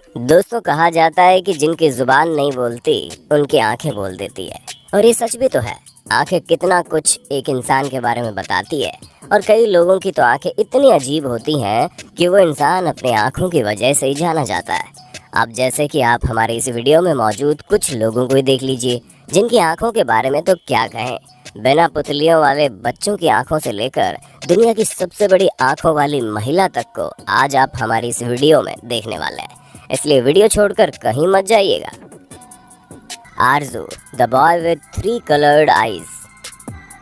दोस्तों, कहा जाता है कि जिनकी जुबान नहीं बोलती उनकी आंखें बोल देती है। और ये सच भी तो है। आंखें कितना कुछ एक इंसान के बारे में बताती है। और कई लोगों की तो आंखें इतनी अजीब होती हैं कि वो इंसान अपनी आंखों की वजह से ही जाना जाता है। अब जैसे कि आप हमारे इस वीडियो में मौजूद कुछ लोगों को ही देख लीजिए, जिनकी आंखों के बारे में तो क्या कहें। बिना पुतलियों वाले बच्चों की आंखों से लेकर दुनिया की सबसे बड़ी आंखों वाली महिला तक को आज आप हमारी इस वीडियो में देखने वाले हैं, इसलिए वीडियो छोड़कर कहीं मत जाइएगा। आरजू, the boy with 3 coloured eyes.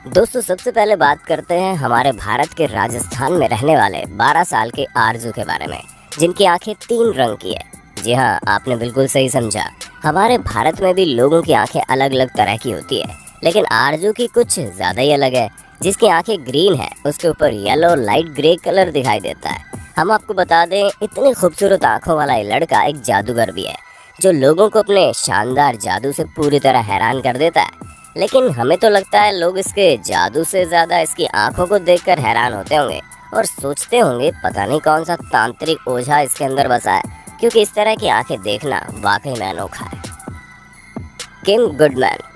दोस्तों, सबसे पहले बात करते हैं हमारे भारत के राजस्थान में रहने वाले 12 साल के आरजू के बारे में, जिनकी आंखें 3 रंग की है। जी हाँ, आपने बिल्कुल सही समझा। हमारे भारत में भी लोगों की आंखें अलग अलग तरह की होती है, लेकिन आरजू की कुछ ज़्यादा ही अलग है। जिसकी आंखें ग्रीन है, उसके ऊपर येलो लाइट ग्रे कलर दिखाई देता है। हम आपको बता दें, इतनी खूबसूरत आंखों वाला ये लड़का एक जादूगर भी है, जो लोगों को अपने शानदार जादू से पूरी तरह हैरान कर देता है। लेकिन हमें तो लगता है लोग इसके जादू से ज़्यादा इसकी आंखों को देखकर हैरान होते होंगे और सोचते होंगे पता नहीं कौन सा तांत्रिक ओझा इसके अंदर बसा है, क्योंकि इस तरह की आंखें देखना वाकई में अनोखा है। किम गुडमैन।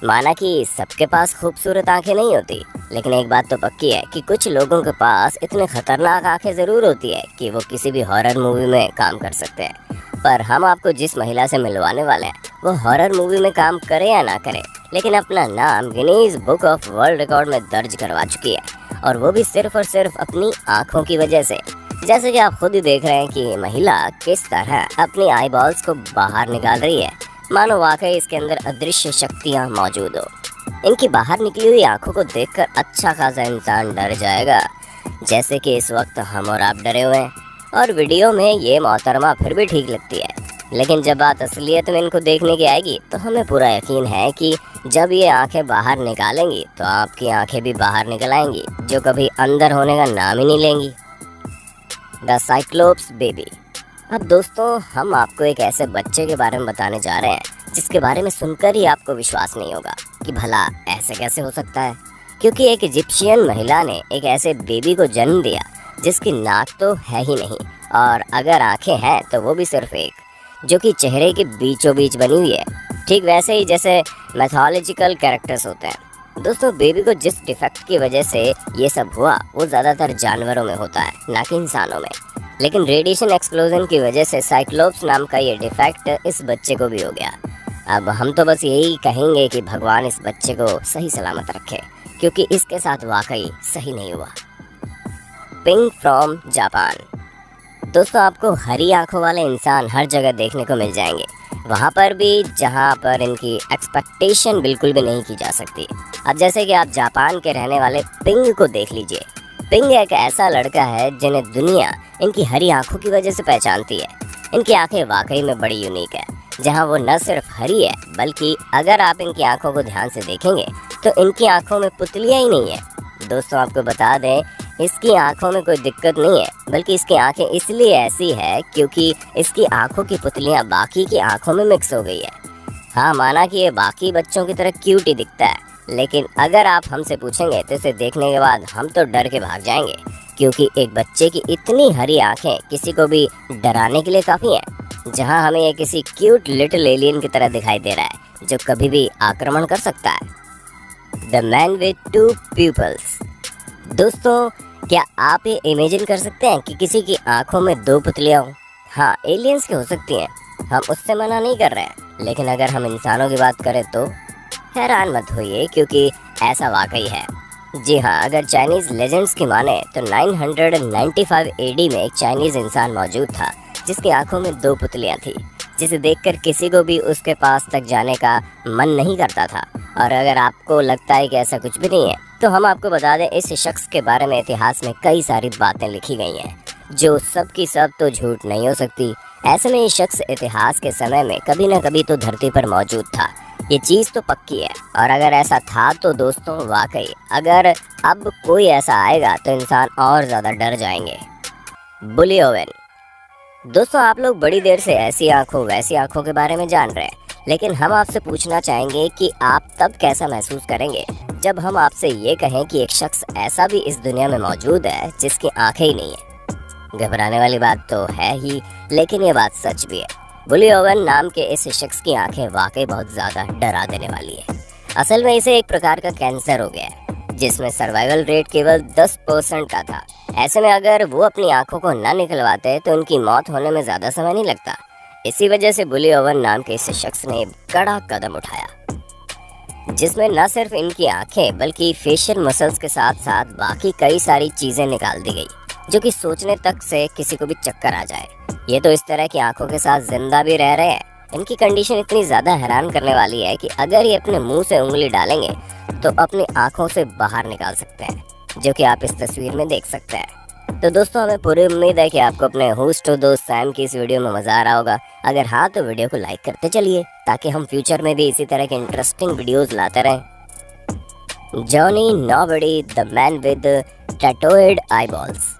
माना कि सबके पास खूबसूरत आंखें नहीं होती, लेकिन एक बात तो पक्की है कि कुछ लोगों के पास इतने खतरनाक आंखें ज़रूर होती है कि वो किसी भी हॉरर मूवी में काम कर सकते हैं। पर हम आपको जिस महिला से मिलवाने वाले हैं, वो हॉरर मूवी में काम करे या ना करे, लेकिन अपना नाम Guinness book of world record में दर्ज करवा चुकी है, और वो भी सिर्फ और सिर्फ अपनी आंखों की वजह से। जैसे कि आप खुद ही देख रहे हैं कि महिला किस तरह अपनी आई बॉल्स को बाहर निकाल रही है, मानो वाकई इसके अंदर अदृश्य शक्तियाँ मौजूद हो। इनकी बाहर निकली हुई आंखों को देखकर अच्छा खासा इंसान डर जाएगा, जैसे कि इस वक्त हम और आप डरे हुए हैं। और वीडियो में ये मोहतरमा फिर भी ठीक लगती है, लेकिन जब बात असलियत में इनको देखने की आएगी तो हमें पूरा यकीन है कि जब ये आंखें बाहर निकालेंगी तो आपकी आंखें भी बाहर निकल आएंगी, जो कभी अंदर होने का नाम ही नहीं लेंगी। The cyclops baby. अब दोस्तों, हम आपको एक ऐसे बच्चे के बारे में बताने जा रहे हैं जिसके बारे में सुनकर ही आपको विश्वास नहीं होगा कि भला ऐसे कैसे हो सकता है, क्योंकि एक इजिप्शियन महिला ने एक ऐसे बेबी को जन्म दिया जिसकी नाक तो है ही नहीं, और अगर आंखें हैं तो वो भी सिर्फ एक, जो कि चेहरे के बीचों बीच बनी हुई है, ठीक वैसे ही जैसे मैथोलॉजिकल कैरेक्टर्स होते हैं। दोस्तों, बेबी को जिस डिफेक्ट की वजह से ये सब हुआ वो ज़्यादातर जानवरों में होता है, ना कि इंसानों में। लेकिन रेडिएशन एक्सप्लोजन की वजह से साइक्लोप्स नाम का ये डिफेक्ट इस बच्चे को भी हो गया। अब हम तो बस यही कहेंगे कि भगवान इस बच्चे को सही सलामत रखे, क्योंकि इसके साथ वाकई सही नहीं हुआ। Ping from Japan. दोस्तों, आपको हरी आंखों वाले इंसान हर जगह देखने को मिल जाएंगे, वहाँ पर भी जहाँ पर इनकी एक्सपेक्टेशन बिल्कुल भी नहीं की जा सकती। अब जैसे कि आप जापान के रहने वाले पिंग को देख लीजिए। पिंग एक ऐसा लड़का है जिन्हें दुनिया इनकी हरी आंखों की वजह से पहचानती है। इनकी आंखें वाकई में बड़ी यूनिक है, जहाँ वो न सिर्फ हरी है, बल्कि अगर आप इनकी आंखों को ध्यान से देखेंगे तो इनकी आंखों में पुतलियाँ ही नहीं है। दोस्तों, आपको बता दें, इसकी आंखों में कोई दिक्कत नहीं है, बल्कि इसकी आंखें इसलिए ऐसी है क्योंकि इसकी आंखों की पुतलियाँ बाकी की आंखों में मिक्स हो गई है। हाँ, माना कि ये बाकी बच्चों की तरह क्यूट ही दिखता है, लेकिन अगर आप हमसे पूछेंगे तो इसे देखने के बाद हम तो डर के भाग जाएंगे, क्योंकि एक बच्चे की इतनी हरी आंखें किसी को भी डराने के लिए काफ़ी हैं। जहाँ हमें ये किसी क्यूट लिटिल एलियन की तरह दिखाई दे रहा है, जो कभी भी आक्रमण कर सकता है। The man with 2 people's. दोस्तों, क्या आप ये इमेजिन कर सकते हैं कि किसी की आंखों में 2 पुतलियाँ हों? हाँ, एलियंस की हो सकती हैं, हम उससे मना नहीं कर रहे हैं, लेकिन अगर हम इंसानों की बात करें तो हैरान मत होइए, क्योंकि ऐसा वाकई है। जी हाँ, अगर चाइनीज़ लेजेंड्स की माने तो 995 एडी में एक चाइनीज़ इंसान मौजूद था जिसकी आंखों में 2 पुतलियाँ थी, जिसे देखकर किसी को भी उसके पास तक जाने का मन नहीं करता था। और अगर आपको लगता है कि ऐसा कुछ भी नहीं है, तो हम आपको बता दें, इस शख्स के बारे में इतिहास में कई सारी बातें लिखी गई हैं, जो सब की सब तो झूठ नहीं हो सकती। ऐसे में ये शख्स इतिहास के समय में कभी न कभी तो धरती पर मौजूद था, ये चीज़ तो पक्की है। और अगर ऐसा था तो दोस्तों, वाकई अगर अब कोई ऐसा आएगा तो इंसान और ज़्यादा डर जाएंगे। बुली ओवन। दोस्तों, आप लोग बड़ी देर से ऐसी आंखों वैसी आंखों के बारे में जान रहे हैं, लेकिन हम आपसे पूछना चाहेंगे कि आप तब कैसा महसूस करेंगे जब हम आपसे ये कहें कि एक शख्स ऐसा भी इस दुनिया में मौजूद है जिसकी आंखें ही नहीं है। घबराने वाली बात तो है ही, लेकिन ये बात सच भी है। बुली ओवन नाम के इस शख्स की आंखें वाकई बहुत ज्यादा डरा देने वाली है। असल में इसे एक प्रकार का कैंसर हो गया है, जिसमें सर्वाइवल रेट केवल 10% का था। ऐसे में अगर वो अपनी आंखों को ना निकलवाते तो उनकी मौत होने में ज्यादा समय नहीं लगता। इसी वजह से बुली ओवन नाम के इस शख्स ने कड़ा कदम उठाया, जिसमें न सिर्फ इनकी आंखें बल्कि फेशियल मसल्स के साथ साथ बाकी कई सारी चीजें निकाल दी गई, जो कि सोचने तक से किसी को भी चक्कर आ जाए। ये तो इस तरह की आंखों के साथ जिंदा भी रह रहे हैं। इनकी कंडीशन इतनी ज्यादा हैरान करने वाली है कि अगर ये अपने मुंह से उंगली डालेंगे तो अपनी आंखों से बाहर निकाल सकते हैं, जो कि आप इस तस्वीर में देख सकते हैं। तो दोस्तों, हमें पूरी उम्मीद है कि आपको अपने होस्ट और दोस्त सैम की इस वीडियो में मजा आ रहा होगा। अगर हाँ तो वीडियो को लाइक करते चलिए, ताकि हम फ्यूचर में भी इसी तरह के इंटरेस्टिंग वीडियोस लाते रहें। Johnny nobody the man with tattooed eyeballs.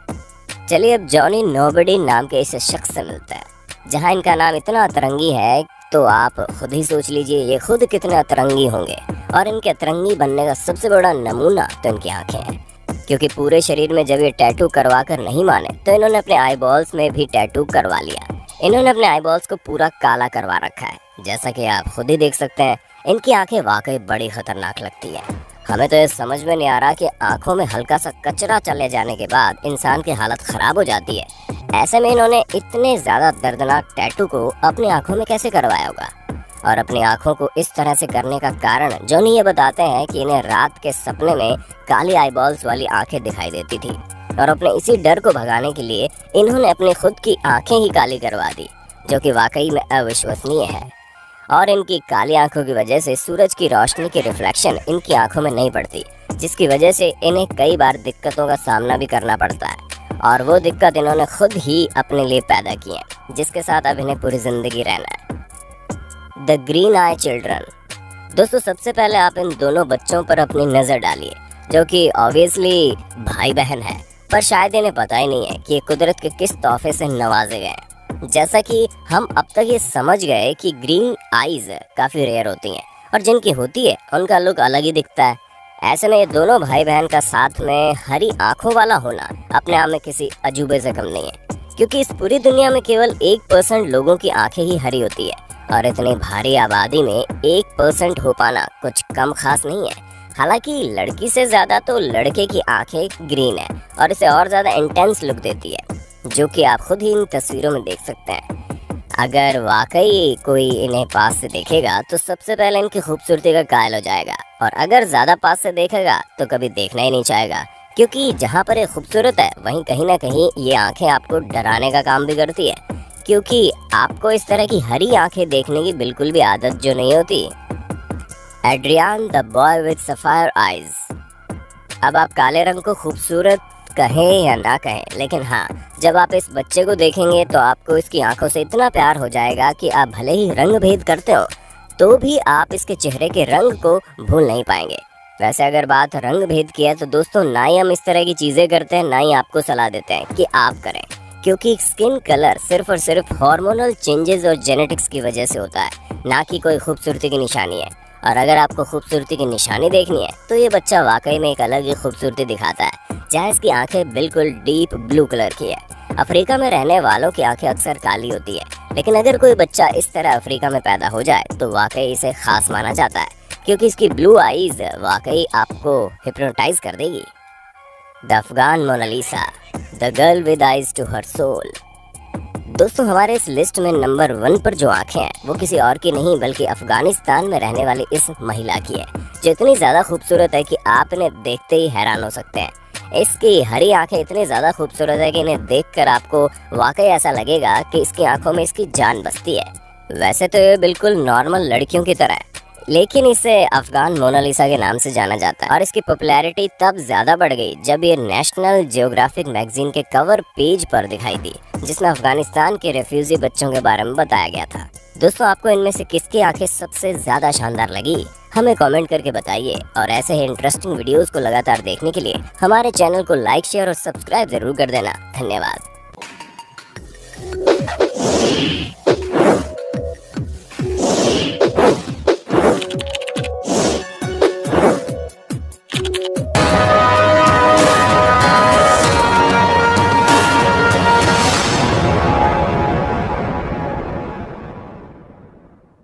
चलिए अब जॉनी नोबडी नाम के इस शख्स से मिलते हैं। जहाँ इनका नाम इतना अतरंगी है तो आप खुद ही सोच लीजिए ये खुद कितने अतरंगी होंगे। और इनके अतरंगी बनने का सबसे बड़ा नमूना तो इनकी आंखें हैं, क्योंकि पूरे शरीर में जब ये टैटू करवा कर नहीं माने तो इन्होंने अपने आईबॉल्स में भी टैटू करवा लिया। इन्होंने अपने आईबॉल्स को पूरा काला करवा रखा है, जैसा कि आप खुद ही देख सकते हैं। इनकी आंखें वाकई बड़ी खतरनाक लगती है। हमें तो ये समझ में नहीं आ रहा कि आंखों में हल्का सा कचरा चले जाने के बाद इंसान की हालत खराब हो जाती है। ऐसे में इन्होंने इतने ज्यादा दर्दनाक टैटू को अपनी आंखों में कैसे करवाया होगा। और अपनी आंखों को इस तरह से करने का कारण जॉनी ये बताते हैं कि इन्हें रात के सपने में काली आईबॉल्स वाली आंखें दिखाई देती थी, और अपने इसी डर को भगाने के लिए इन्होंने अपनी खुद की आंखें ही काली करवा दी, जो कि वाकई में अविश्वसनीय है। और इनकी काली आंखों की वजह से सूरज की रोशनी की रिफ्लेक्शन इनकी आंखों में नहीं पड़ती, जिसकी वजह से इन्हें कई बार दिक्कतों का सामना भी करना पड़ता है। और वो दिक्कत इन्होंने खुद ही अपने लिए पैदा की है, जिसके साथ अब इन्हें पूरी जिंदगी रहना है। The green I children. दोस्तों, सबसे पहले आप इन दोनों बच्चों पर अपनी नज़र डालिए, जो कि ऑब्वियसली भाई बहन है, पर शायद इन्हें पता ही नहीं है कि ये कुदरत के किस तोहफे से नवाजे गए हैं। जैसा कि हम अब तक ये समझ गए कि ग्रीन आईज काफ़ी रेयर होती हैं, और जिनकी होती है उनका लुक अलग ही दिखता है। ऐसे में ये दोनों भाई बहन का साथ में हरी आंखों वाला होना अपने आप में किसी अजूबे से कम नहीं है, क्योंकि इस पूरी दुनिया में केवल 1% लोगों की आंखें ही हरी होती है, और इतनी भारी आबादी में 1% हो पाना कुछ कम खास नहीं है। हालांकि लड़की से ज्यादा तो लड़के की आंखें ग्रीन है, और इसे और ज्यादा इंटेंस लुक देती है, जो कि आप खुद ही इन तस्वीरों में देख सकते हैं। अगर वाकई कोई इन्हें पास से देखेगा तो सबसे पहले इनकी खूबसूरती का कायल हो जाएगा, और अगर ज्यादा पास से देखेगा तो कभी देखना ही नहीं चाहेगा, क्योंकि जहाँ पर ये खूबसूरत है वहीं कहीं ना कहीं ये आंखें आपको डराने का काम भी करती है, क्योंकि आपको इस तरह की हरी आंखें देखने की बिल्कुल भी आदत जो नहीं होती। Adrian the boy with sapphire eyes. अब आप काले रंग को खूबसूरत कहें या ना कहें, लेकिन हाँ, जब आप इस बच्चे को देखेंगे तो आपको इसकी आंखों से इतना प्यार हो जाएगा कि आप भले ही रंग भेद करते हो तो भी आप इसके चेहरे के रंग को भूल नहीं पाएंगे। वैसे अगर बात रंग भेद की है तो दोस्तों, ना ही हम इस तरह की चीज़ें करते हैं, ना ही आपको सलाह देते हैं कि आप करें, क्योंकि स्किन कलर सिर्फ और सिर्फ हार्मोनल चेंजेस और जेनेटिक्स की वजह से होता है, ना कि कोई खूबसूरती की निशानी है। और अगर आपको खूबसूरती की निशानी देखनी है तो ये बच्चा वाकई में एक अलग ही खूबसूरती दिखाता है, जहाँ इसकी आंखें बिल्कुल डीप ब्लू कलर की है। अफ्रीका में रहने वालों की आंखें अक्सर काली होती है, लेकिन अगर कोई बच्चा इस तरह अफ्रीका में पैदा हो जाए तो वाकई इसे खास माना जाता है, क्योंकि इसकी ब्लू आईज वाकई आपको हिप्नोटाइज कर देगी। The Afghan Mona Lisa, the girl with eyes to her soul. दोस्तों, हमारे इस लिस्ट में नंबर 1 पर जो आंखें हैं वो किसी और की नहीं बल्कि अफगानिस्तान में रहने वाली इस महिला की है, जो इतनी ज़्यादा खूबसूरत है कि आप इन्हें देखते ही हैरान हो सकते हैं। इसकी हरी आंखें इतनी ज़्यादा खूबसूरत है कि इन्हें देखकर आपको वाकई ऐसा लगेगा कि इसकी आंखों में इसकी जान बसती है। वैसे तो ये बिल्कुल नॉर्मल लड़कियों की तरह है, लेकिन इसे अफगान मोनालिसा के नाम से जाना जाता है, और इसकी पॉपुलैरिटी तब ज़्यादा बढ़ गई जब ये नेशनल जियोग्राफिक मैगजीन के कवर पेज पर दिखाई दी, जिसमें अफगानिस्तान के रेफ्यूजी बच्चों के बारे में बताया गया था। दोस्तों, आपको इनमें से किसकी आंखें सबसे ज़्यादा शानदार लगी, हमें कमेंट करके बताइए। और ऐसे ही इंटरेस्टिंग वीडियोस को लगातार देखने के लिए हमारे चैनल को लाइक, शेयर और सब्सक्राइब जरूर कर देना। धन्यवाद।